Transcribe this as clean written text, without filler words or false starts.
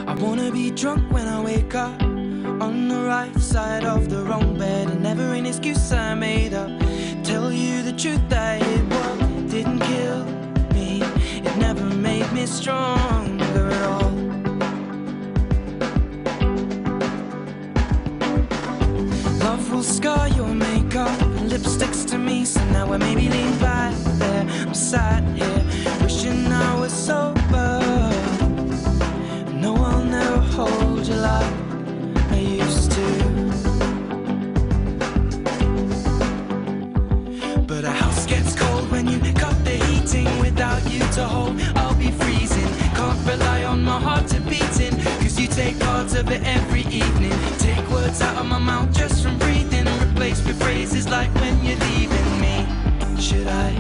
I wanna be drunk when I wake up, on the right side of the wrong bed, and never an excuse I made up. Tell you the truth, I hit what didn't kill me. It never made me stronger at all. Love will scar your makeup and lipsticks to me, so now I maybe lean back there. I'm sat here wishing I was sober. No, I'll never hold you like I used to. But a house gets cold when you cut the heating. Without you to hold, I'll be freezing. Can't rely on my heart to beating, cause you take parts of it every evening. Take words out of my mouth just from breathing, replace with phrases like when you're leaving me. Should I